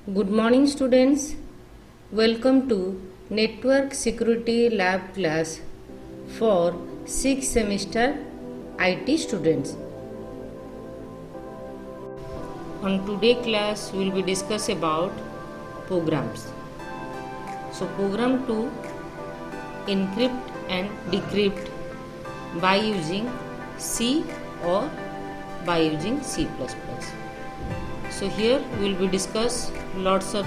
Good morning, students. Welcome to Network Security Lab class for 6th semester IT students. On today class, we will be discuss about programs. So, program to encrypt and decrypt by using C or by using C++. So here we will be discuss lots of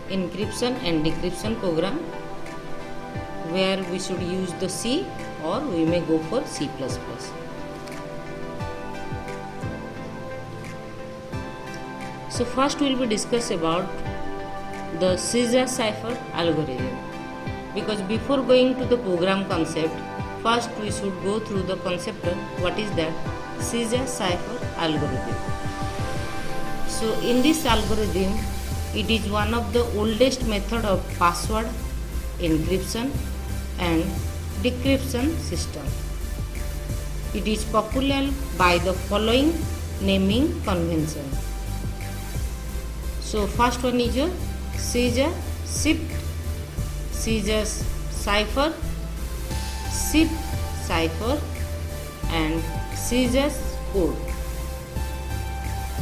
encryption and decryption program where we should use the C or we may go for C++. So first we will be discuss about the Caesar cipher algorithm, because before going to the program concept, first we should go through the concept of what is that Caesar cipher algorithm. So in this algorithm, it is one of the oldest method of password encryption and decryption system. It is popular by the following naming convention. So first one is your Caesar shift, Caesar cipher, shift cipher and Caesar code.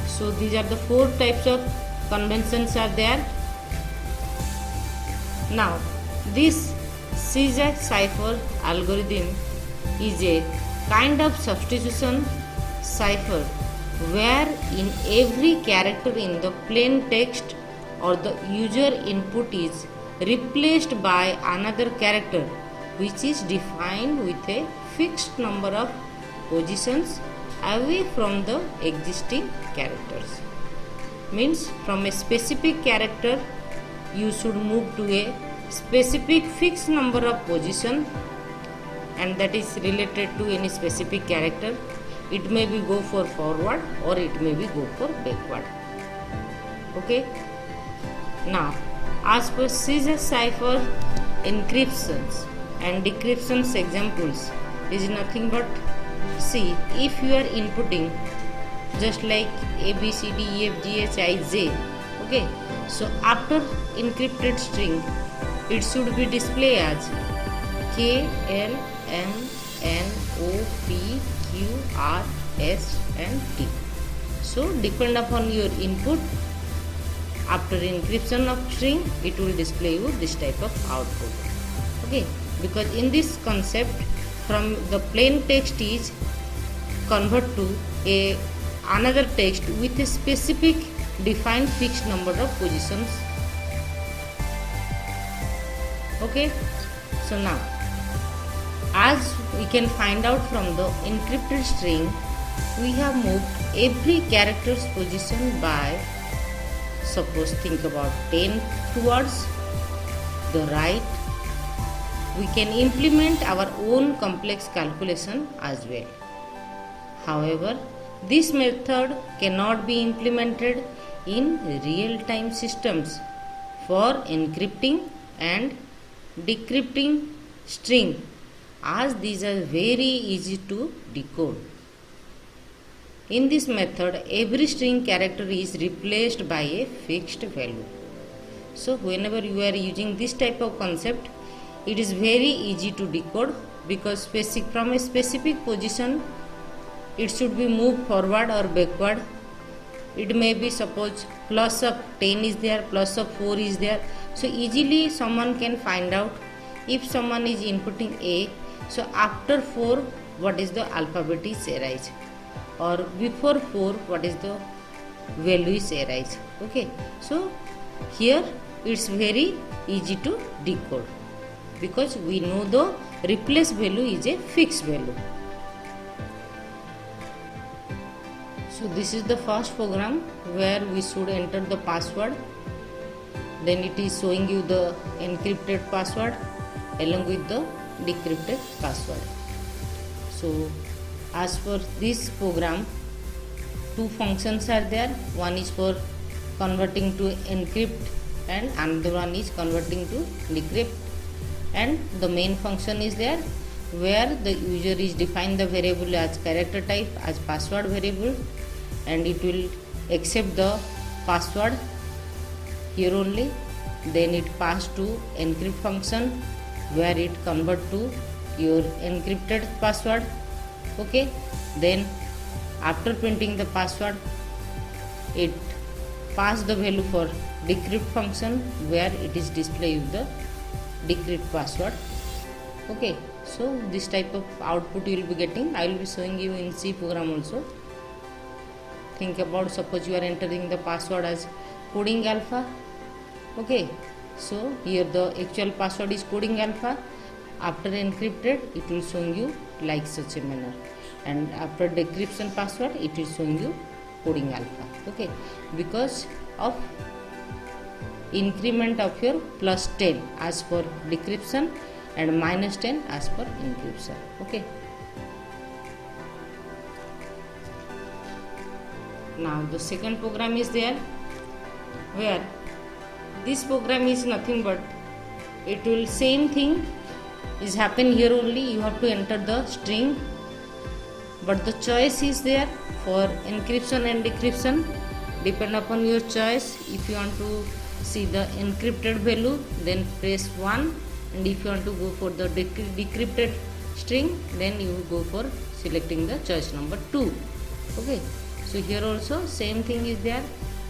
So these are the four types of conventions are there. Now this Caesar cipher algorithm is a kind of substitution cipher where in every character in the plain text or the user input is replaced by another character which is defined with a fixed number of positions away from the existing characters. Means from a specific character you should move to a specific fixed number of position, and that is related to any specific character. It may be go for forward or it may be go for backward. Okay. Now as per Caesar cipher encryptions and decryptions examples is nothing but, see, if you are inputting just like A B C D E F G H I J, okay, so after encrypted string it should be displayed as K L M N O P Q R S and T. So depend upon your input, after encryption of string it will display you this type of output. Okay, because in this concept from the plain text is convert to a another text with a specific defined fixed number of positions. Okay, so now as we can find out from the encrypted string, we have moved every character's position by, suppose think about 10 towards the right. We can implement our own complex calculation as well. However, this method cannot be implemented in real-time systems for encrypting and decrypting string, as these are very easy to decode. In this method, every string character is replaced by a fixed value. So whenever you are using this type of concept, it is very easy to decode, because from a specific position it should be moved forward or backward. It may be, suppose plus of 10 is there, plus of 4 is there. So easily someone can find out if someone is inputting A, so after 4 what is the alphabet is arise, or before 4 what is the value is arise. Okay, so here it's very easy to decode because we know the replace value is a fixed value. So this is the first program where we should enter the password, then it is showing you the encrypted password along with the decrypted password. So as for this program, two functions are there. One is for converting to encrypt and another one is converting to decrypt, and the main function is there where the user is define the variable as character type as password variable, and it will accept the password here only, then it pass to encrypt function where it convert to your encrypted password. Okay, then after printing the password, it pass the value for decrypt function where it is display with the decrypt password. Okay, so this type of output you will be getting. I will be showing you in C program also. Think about, suppose you are entering the password as coding alpha. Okay, so here the actual password is coding alpha. After encrypted, it will show you like such a manner, and after decryption password, it is showing you coding alpha. Okay, because of increment of your plus 10 as per decryption and minus 10 as per encryption. Okay, now the second program is there, where this program is nothing but it will same thing is happen here only. You have to enter the string, but the choice is there for encryption and decryption, depend upon your choice. If you want to see the encrypted value, then press 1, and if you want to go for the decrypted string, then you go for selecting the choice number 2. Okay, so here also same thing is there.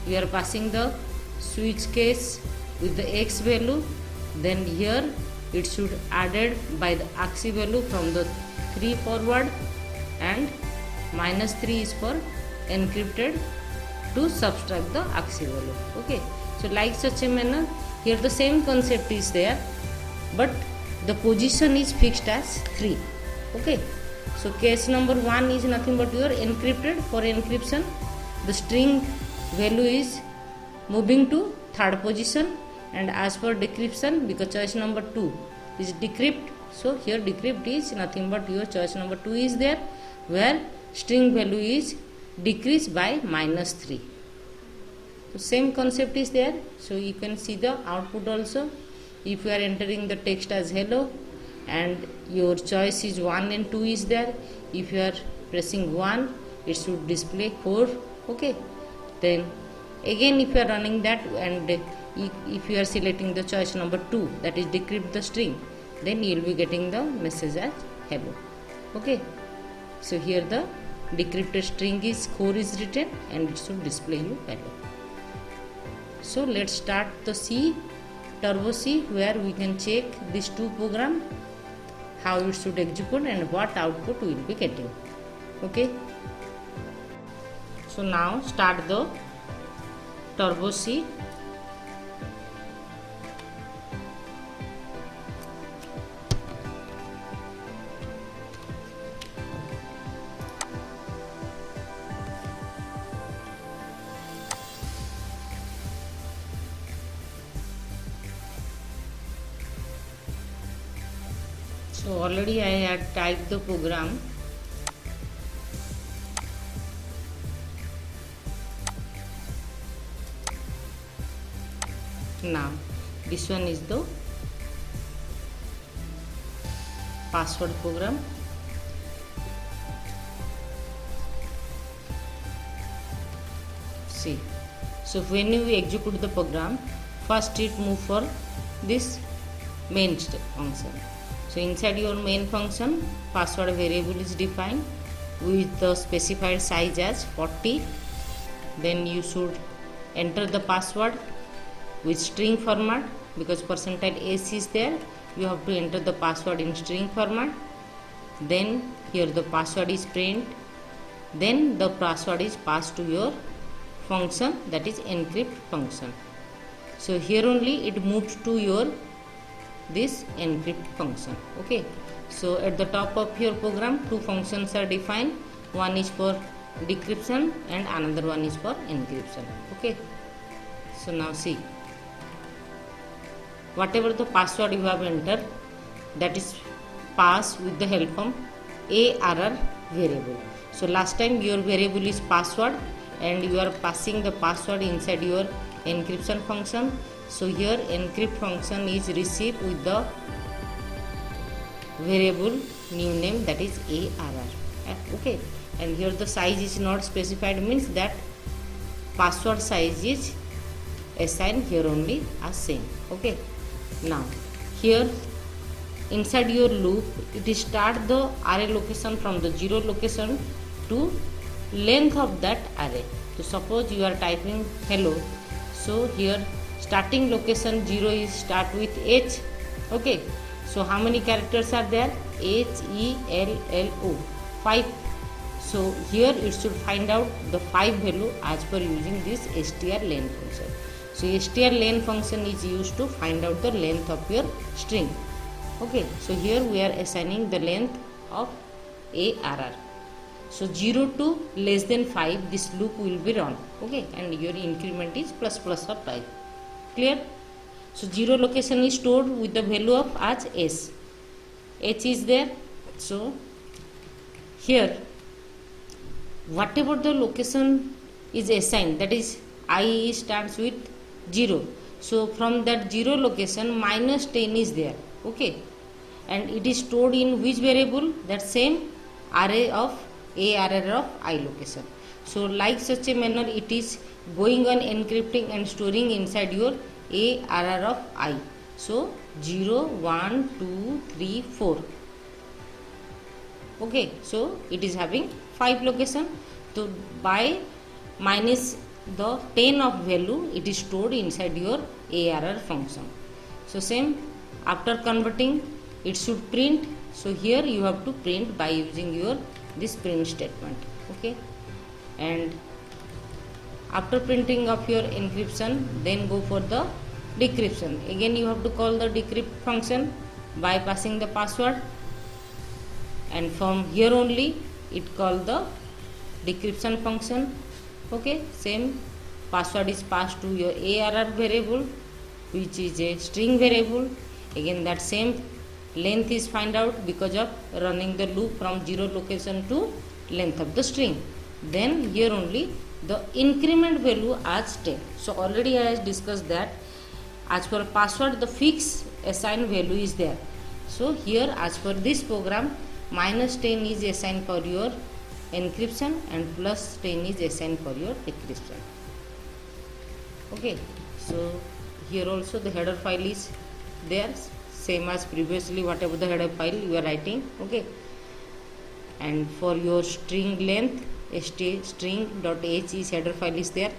You are passing the switch case with the X value, then here it should added by the ASCII value from the 3 forward, and minus 3 is for encrypted to subtract the ASCII value. Okay, so like such a manner, here the same concept is there, but the position is fixed as 3. Okay, so case number 1 is nothing but your encrypted. For encryption, the string value is moving to 3rd position, and as for decryption, because choice number 2 is decrypt, so here decrypt is nothing but your choice number 2 is there, where string value is decreased by minus 3. So same concept is there. So you can see the output also. If you are entering the text as hello and your choice is 1 and 2 is there, if you are pressing 1, it should display 4. Okay, then again if you are running that, and if you are selecting the choice number 2, that is decrypt the string, then you will be getting the message as hello. Okay, so here the decrypted string is 4 is written, and it should display you hello. So let's start the C, Turbo C, where we can check these two program, how it should execute and what output we will be getting. Okay, so now start the Turbo C. So already I had typed the program. Now this one is the password program. See, so when you execute the program, first it move for this main function. So inside your main function, password variable is defined with the specified size as 40. Then you should enter the password with string format, because %s is there. You have to enter the password in string format. Then here the password is print. Then the password is passed to your function, that is encrypt function. So here only it moves to your this encrypt function. Okay, so at the top of your program, two functions are defined. One is for decryption and another one is for encryption. Okay, so now see, whatever the password you have entered, that is passed with the help of ARR variable. So last time your variable is password and you are passing the password inside your encryption function. So here encrypt function is received with the variable new name, that is ARR. Okay, and here the size is not specified, means that password size is assigned here only as same. Okay, now here inside your loop it is start the array location from the 0 location to length of that array. So suppose you are typing hello, so here starting location 0 is start with H. Okay, so how many characters are there? HELLO, 5. So here it should find out the 5 value as per using this strlen function. So strlen function is used to find out the length of your string. Okay, so here we are assigning the length of ARR. So 0 to less than 5 this loop will be run. Okay, and your increment is plus plus of 5. Clear? So 0 location is stored with the value of as S. H is there. So here whatever the location is assigned, that is I starts with 0. So from that 0 location minus 10 is there. Okay, and it is stored in which variable? That same array of ARR of I location. So like such a manner it is going on encrypting and storing inside your ARR of I. So 0, 1, 2, 3, 4. Okay, so it is having 5 location. So by minus the 10 of value it is stored inside your ARR function. So same after converting it should print. So here you have to print by using your this print statement. Okay, and after printing of your encryption then go for the decryption. Again you have to call the decrypt function by passing the password, and from here only it call the decryption function. Okay, same password is passed to your ARR variable which is a string variable. Again that same length is find out because of running the loop from 0 location to length of the string. Then here only the increment value as 10. So already I have discussed that as per password the fixed assigned value is there. So here as per this program minus 10 is assigned for your encryption and plus 10 is assigned for your decryption. Okay, so here also the header file is there, same as previously whatever the header file you are writing. Okay, and for your string length string.h is header file is there.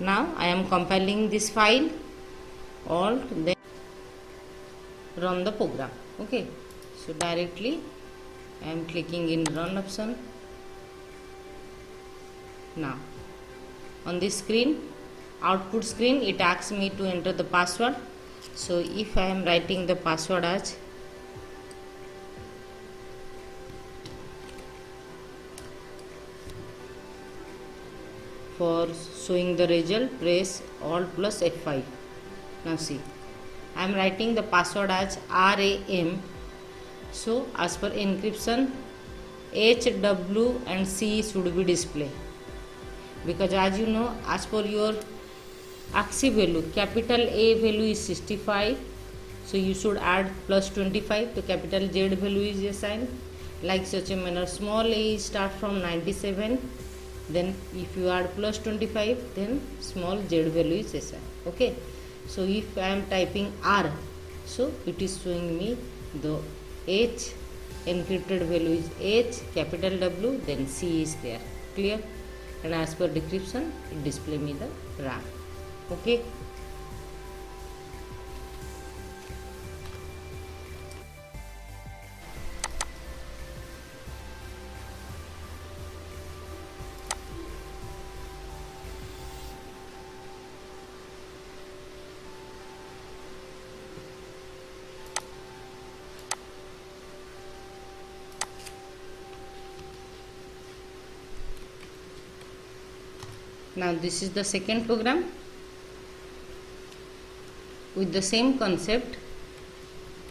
Now I am compiling this file all, then run the program. Okay, so directly I am clicking in run option. Now on this screen, output screen, it asks me to enter the password. So if I am writing the password as for showing the result, press Alt plus F5. Now see, I am writing the password as RAM. So as per encryption, H, W and C should be displayed, because as you know as per your ASCII value, capital A value is 65, so you should add plus 25 to capital Z value is assigned. Like such a manner, small a start from 97, then if you add plus 25 then small z value is assigned. Okay, so if I am typing R, so it is showing me the H encrypted value is H, capital W, then C is there. Clear? And as per decryption it display me the RAM. Okay, now this is the second program with the same concept,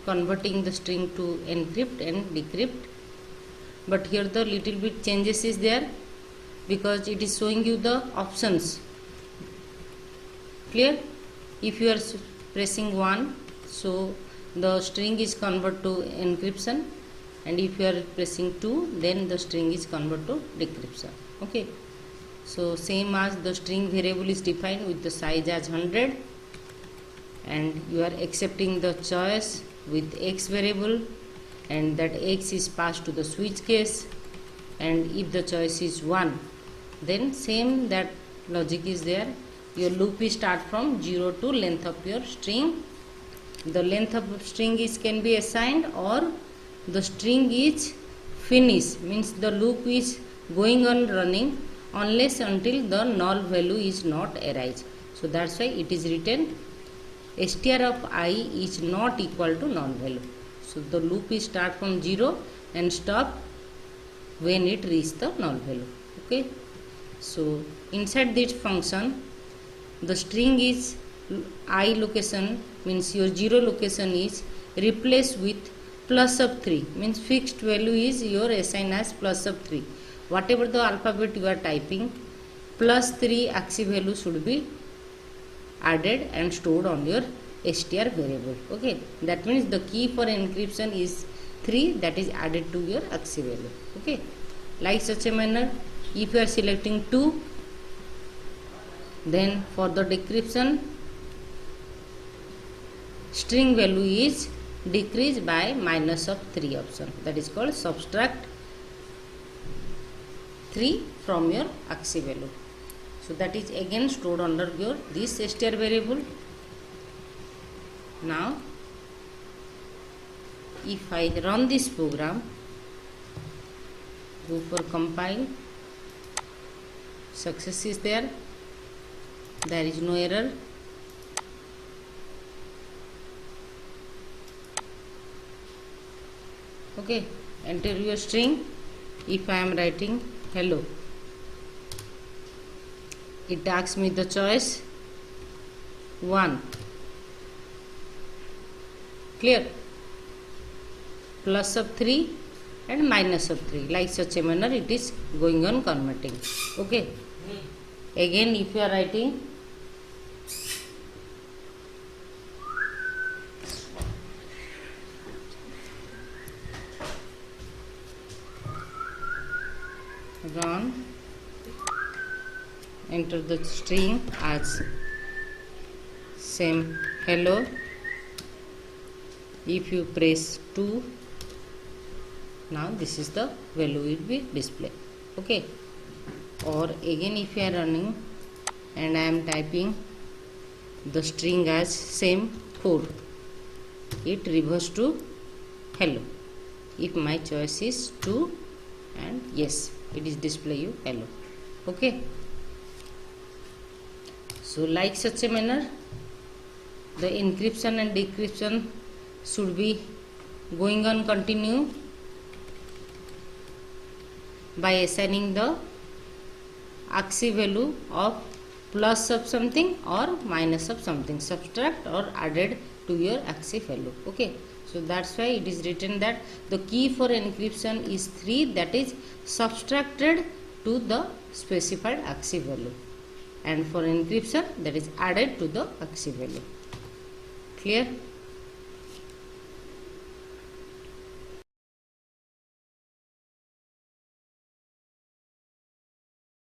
converting the string to encrypt and decrypt, but here the little bit changes is there because it is showing you the options. Clear? If you are pressing 1, so the string is converted to encryption, and if you are pressing 2, then the string is converted to decryption. Okay, So same as the string variable is defined with the size as 100, and you are accepting the choice with x variable, and that x is passed to the switch case, and if the choice is 1, then same that logic is there. Your loop is start from 0 to length of your string. The length of string is can be assigned, or the string is finished, means the loop is going on running unless until the null value is not arise. So that's why it is written str of I is not equal to null value. So the loop is start from 0 and stop when it reach the null value. Okay. So inside this function, the string is I location, means your 0 location is replaced with plus of 3, means fixed value is your assigned as plus of 3. Whatever the alphabet you are typing, plus 3 axis value should be added and stored on your str variable. Okay, that means the key for encryption is 3, that is added to your axis value. Okay, like such a manner, if you are selecting 2, then for the decryption, string value is decreased by minus of 3 option, that is called subtract 3 from your axis value. So that is again stored under your this str variable. Now if I run this program, go for compile, success is there, there is no error. Okay, enter your string. If I am writing hello, it asks me the choice 1, clear, plus of 3 and minus of 3, like such a manner it is going on converting. Okay, again if you are writing run, enter the string as same hello. If you press 2, now this is the value will be displayed. Okay, or again if you are running and I am typing the string as same 4, it reverses to hello. If my choice is 2 and yes, it is display you hello. Okay, so like such a manner, the encryption and decryption should be going on continue by assigning the axis value of plus of something or minus of something, subtract or added to your axis value. Okay, so that's why it is written that the key for encryption is 3, that is subtracted to the specified axis value, and for encryption that is added to the axis value. Clear?